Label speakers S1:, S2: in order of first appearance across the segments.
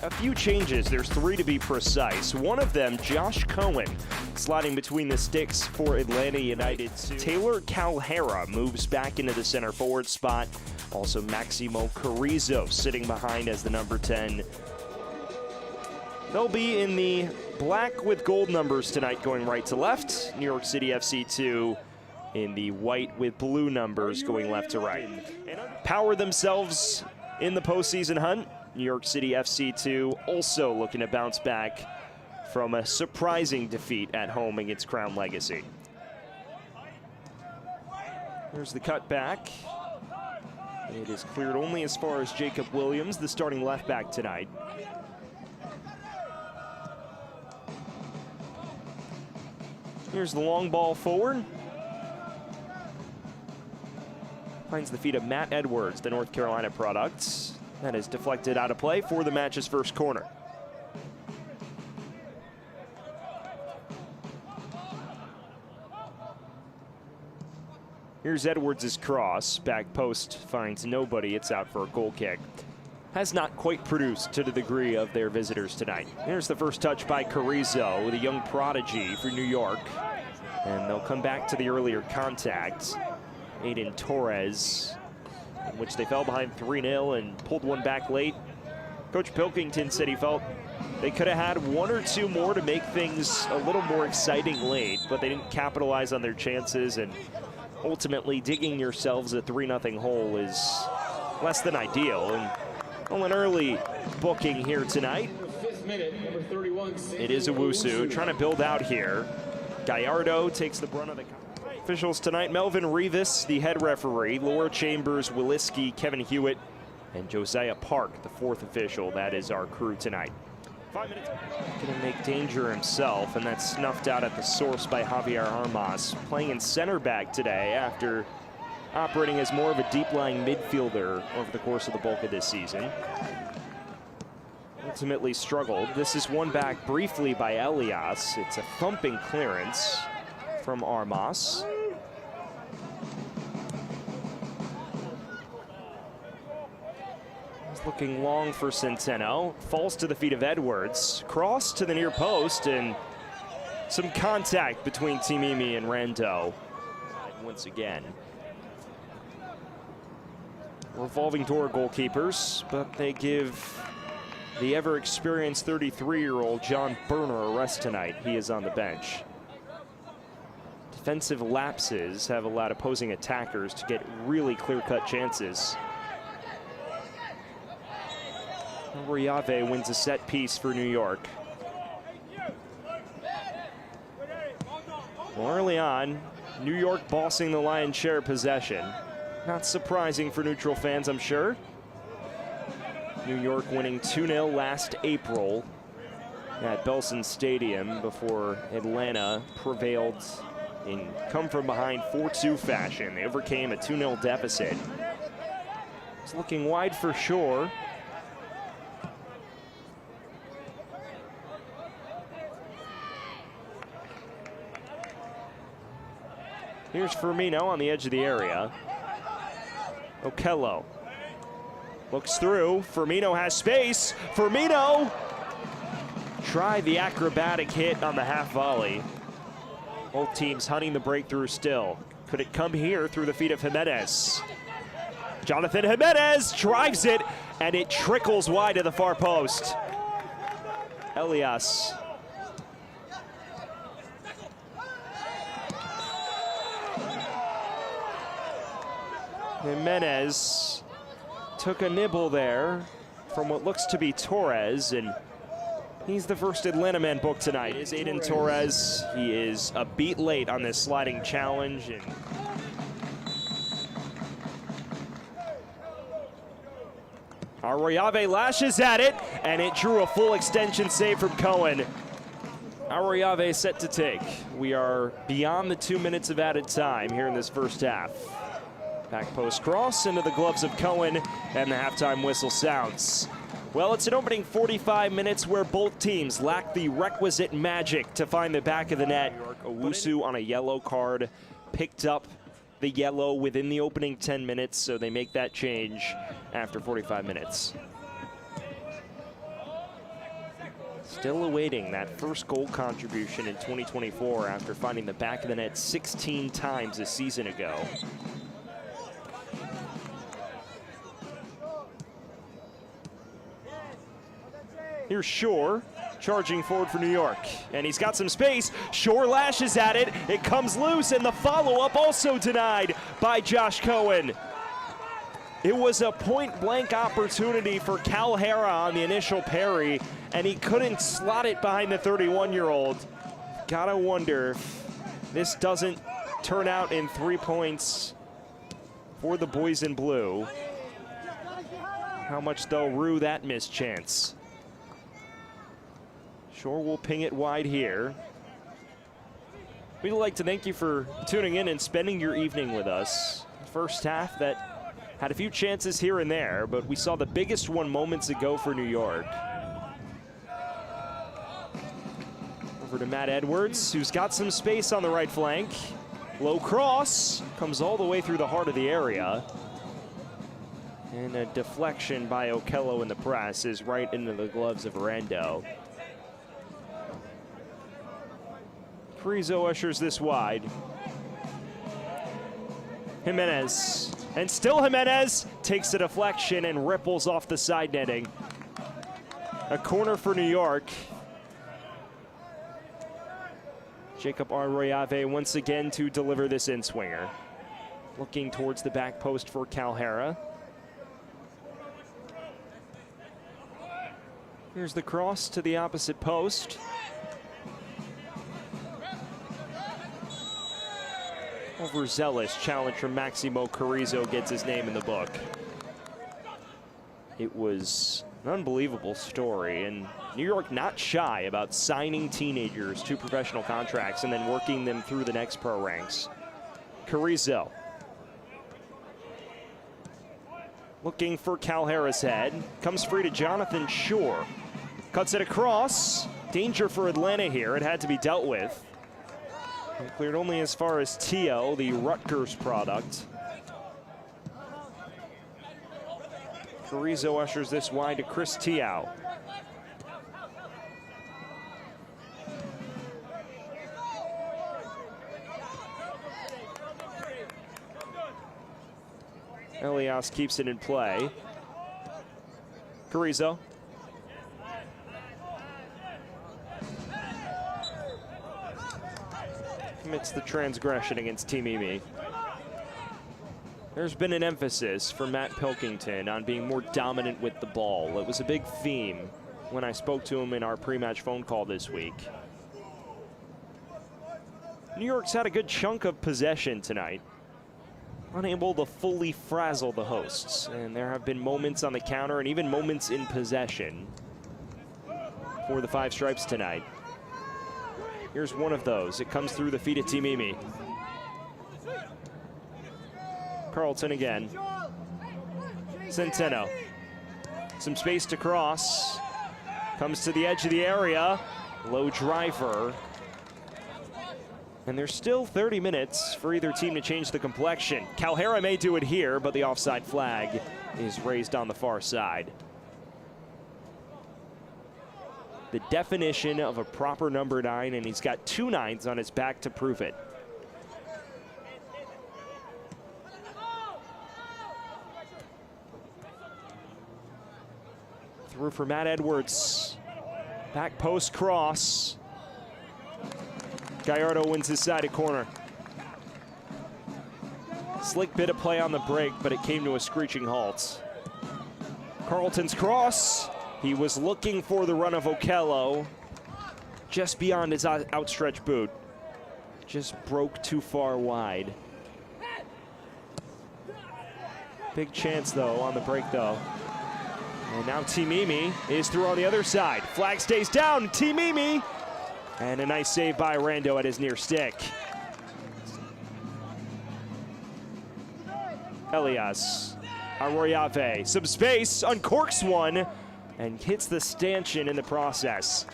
S1: A few changes, there's 3 to be precise. One of them, Josh Cohen, sliding between the sticks for Atlanta United. Taylor Calhera moves back into the center forward spot. Also Maximo Carrizo sitting behind as the number 10. They'll be in the black with gold numbers tonight going right to left. New York City FC 2 in the white with blue numbers going left to right. Power themselves in the postseason hunt. New York City FC 2 also looking to bounce back from a surprising defeat at home against Crown Legacy. There's the cut back. It is cleared only as far as Jacob Williams, the starting left back tonight. Here's the long ball forward. Finds the feet of Matt Edwards, the North Carolina product. That is deflected out of play for the match's first corner. Here's Edwards' cross. Back post finds nobody. It's out for a goal kick. Has not quite produced to the degree of their visitors tonight. Here's the first touch by Carrizo, the young prodigy for New York. And they'll come back to the earlier contact. Aiden Torres, in which they fell behind 3-0 and pulled one back late. Coach Pilkington said he felt they could have had 1 or 2 more to make things a little more exciting late, but they didn't capitalize on their chances, and ultimately digging yourselves a 3-0 hole is less than ideal. And well, an early booking here tonight. It is Owusu trying to build out here. Gallardo takes the brunt of the officials tonight. Melvin Rivas, the head referee. Laura Chambers, Williski, Kevin Hewitt, and Josiah Park, the 4th official. That is our crew tonight. 5 minutes. Gonna make danger himself, and that's snuffed out at the source by Javier Armas. Playing in center back today after operating as more of a deep-lying midfielder over the course of the bulk of this season. Ultimately struggled. This is won back briefly by Elias. It's a thumping clearance from Armas. It's looking long for Centeno. Falls to the feet of Edwards. Cross to the near post, and some contact between Timimi and Rando. Once again. Revolving door goalkeepers, but they give the ever-experienced 33-year-old John Berner a rest tonight. He is on the bench. Defensive lapses have allowed opposing attackers to get really clear-cut chances. Riave wins a set piece for New York. Well, early on, New York bossing the lion's share of possession. Not surprising for neutral fans, I'm sure. New York winning 2-0 last April at Belson Stadium before Atlanta prevailed in come-from-behind 4-2 fashion. They overcame a 2-0 deficit. It's looking wide for sure. Here's Firmino on the edge of the area. Okello looks through. Firmino has space. Firmino! Try the acrobatic hit on the half volley. Both teams hunting the breakthrough still. Could it come here through the feet of Jimenez? Jonathan Jimenez drives it, and it trickles wide to the far post. Elias. Jimenez took a nibble there from what looks to be Torres, and he's the first Atlanta man booked tonight. Is Aiden Torres. He is a beat late on this sliding challenge. And Arroyave lashes at it, and it drew a full extension save from Cohen. Arroyave set to take. We are beyond the 2 minutes of added time here in this first half. Back post cross into the gloves of Cohen, and the halftime whistle sounds. Well, it's an opening 45 minutes where both teams lack the requisite magic to find the back of the net. Owusu on a yellow card picked up the yellow within the opening 10 minutes, so they make that change after 45 minutes. Still awaiting that first goal contribution in 2024 after finding the back of the net 16 times a season ago. Here's Shore, charging forward for New York, and he's got some space. Shore lashes at it, it comes loose, and the follow-up also denied by Josh Cohen. It was a point-blank opportunity for Calhera on the initial parry, and he couldn't slot it behind the 31-year-old. Gotta wonder if this doesn't turn out in 3 points for the boys in blue. How much they'll rue that missed chance. Shore will ping it wide here. We'd like to thank you for tuning in and spending your evening with us. First half that had a few chances here and there, but we saw the biggest one moments ago for New York. Over to Matt Edwards, who's got some space on the right flank. Low cross, comes all the way through the heart of the area. And a deflection by Okello in the press is right into the gloves of Rando. Carrizo ushers this wide. Jimenez, and still Jimenez takes a deflection and ripples off the side netting. A corner for New York. Jacob Arroyave once again to deliver this in-swinger. Looking towards the back post for Calhera. Here's the cross to the opposite post. Overzealous challenge from Maximo Carrizo gets his name in the book. It was an unbelievable story, and New York not shy about signing teenagers to professional contracts and then working them through the next pro ranks. Carrizo looking for Calhera's head, comes free to Jonathan Shore, cuts it across. Danger for Atlanta here, it had to be dealt with. And cleared only as far as Tio, the Rutgers product. Carrizo ushers this wide to Chris Tio. Elias keeps it in play. Carrizo. Commits the transgression against Timimi. There's been an emphasis for Matt Pilkington on being more dominant with the ball. It was a big theme when I spoke to him in our pre-match phone call this week. New York's had a good chunk of possession tonight, unable to fully frazzle the hosts, and there have been moments on the counter and even moments in possession for the Five Stripes tonight. Here's one of those. It comes through the feet of Timimi. Carlton again. Centeno. Some space to cross. Comes to the edge of the area. Low driver. And there's still 30 minutes for either team to change the complexion. Calhera may do it here, but the offside flag is raised on the far side. The definition of a proper number 9, and he's got 2 9s on his back to prove it. Through for Matt Edwards. Back post cross. Gallardo wins his side of corner. Slick bit of play on the break, but it came to a screeching halt. Carlton's cross. He was looking for the run of Okello, just beyond his outstretched boot. Just broke too far wide. Big chance, though, on the break, though. And now Timimi is through on the other side. Flag stays down, Timimi! And a nice save by Rando at his near stick. Elias, Arroyave, some space, uncorks one, and hits the stanchion in the process.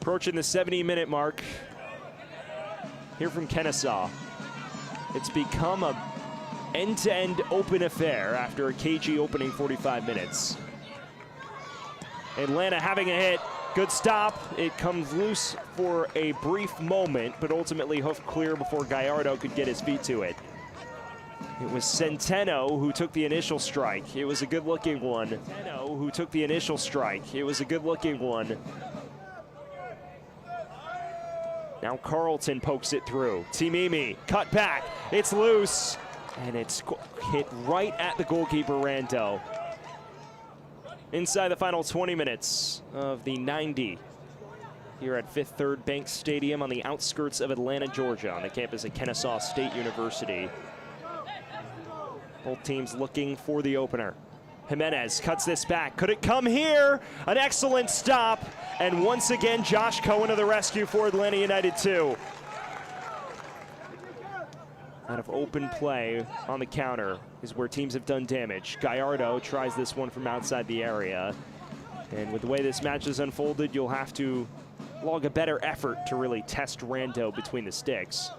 S1: Approaching the 70-minute mark. here from Kennesaw. It's become a end-to-end open affair after a cagey opening 45 minutes. Atlanta having a hit. Good stop. It comes loose for a brief moment, but ultimately hoofed clear before Gallardo could get his feet to it. It was Centeno who took the initial strike. It was a good-looking one. Centeno who took the initial strike. It was a good-looking one. Now Carlton pokes it through. Timimi, cut back. It's loose, and it's hit right at the goalkeeper, Rando. Inside the final 20 minutes of the 90 here at Fifth Third Bank Stadium on the outskirts of Atlanta, Georgia, on the campus of Kennesaw State University. Both teams looking for the opener. Jimenez cuts this back. Could it come here? An excellent stop. And once again, Josh Cohen to the rescue for Atlanta United 2. Out of open play on the counter is where teams have done damage. Gallardo tries this one from outside the area. And with the way this match has unfolded, you'll have to log a better effort to really test Rando between the sticks.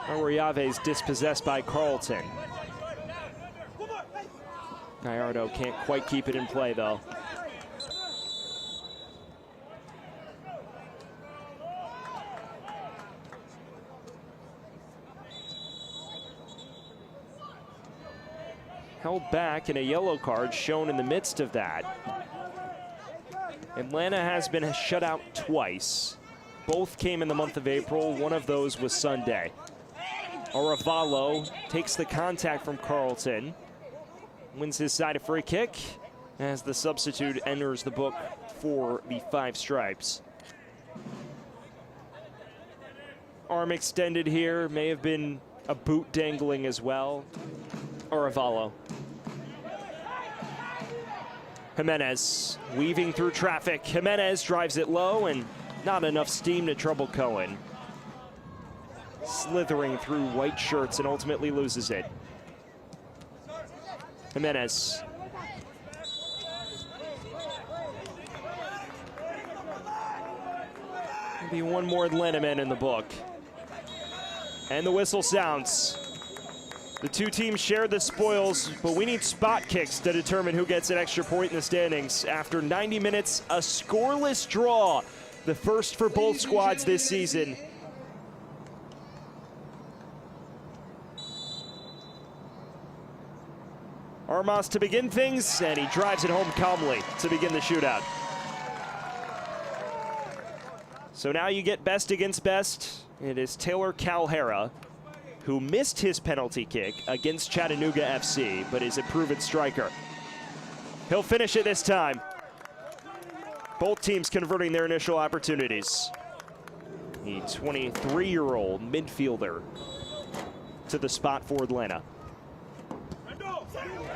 S1: Ariave is dispossessed by Carlton. Gallardo can't quite keep it in play, though. Held back, and a yellow card shown in the midst of that. Atlanta has been shut out twice. Both came in the month of April. One of those was Sunday. Arevalo takes the contact from Carlton, wins his side a free kick as the substitute enters the book for the Five Stripes. Arm extended here, may have been a boot dangling as well. Arevalo. Jimenez weaving through traffic. Jimenez drives it low and not enough steam to trouble Cohen. Slithering through white shirts and ultimately loses it. Jimenez. Maybe one more Atlanta man in the book. And the whistle sounds. The two teams share the spoils, but we need spot kicks to determine who gets an extra point in the standings. After 90 minutes, a scoreless draw. The first for both squads this season. Armas to begin things, and he drives it home calmly to begin the shootout. So now you get best against best. It is Taylor Calhera, who missed his penalty kick against Chattanooga FC, but is a proven striker. He'll finish it this time. Both teams converting their initial opportunities. The 23-year-old midfielder to the spot for Atlanta.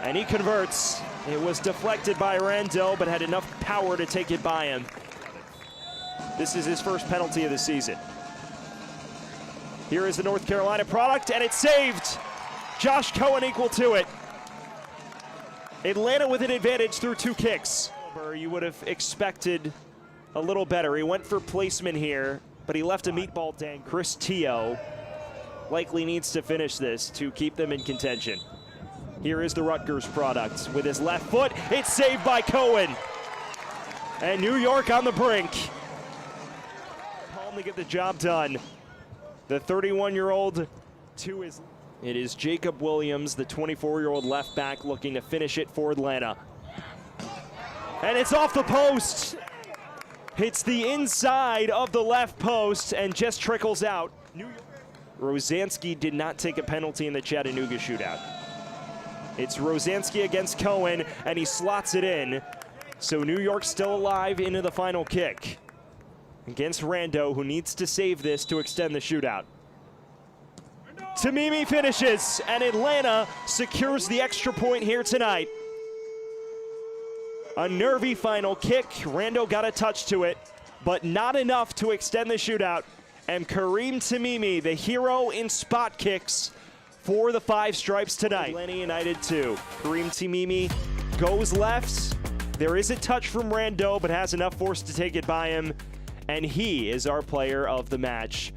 S1: And he converts. It was deflected by Rando, but had enough power to take it by him. This is his first penalty of the season. Here is the North Carolina product, and it's saved. Josh Cohen equal to it. Atlanta with an advantage through two kicks. You would have expected a little better. He went for placement here, but he left a meatball dang. Chris Teo likely needs to finish this to keep them in contention. Here is the Rutgers product with his left foot. It's saved by Cohen. And New York on the brink. Palm to get the job done. The 31-year-old to his. It is Jacob Williams, the 24-year-old left back, looking to finish it for Atlanta. And it's off the post. Hits the inside of the left post and just trickles out. Rosansky did not take a penalty in the Chattanooga shootout. It's Rosansky against Cohen, and he slots it in. So New York still alive into the final kick against Rando, who needs to save this to extend the shootout. Timimi finishes, and Atlanta secures the extra point here tonight. A nervy final kick. Rando got a touch to it, but not enough to extend the shootout. And Kareem Timimi, the hero in spot kicks for the Five Stripes tonight. Atlanta United 2. Kareem Timimi goes left, There is a touch from Rando, but has enough force to take it by him. And he is our player of the match.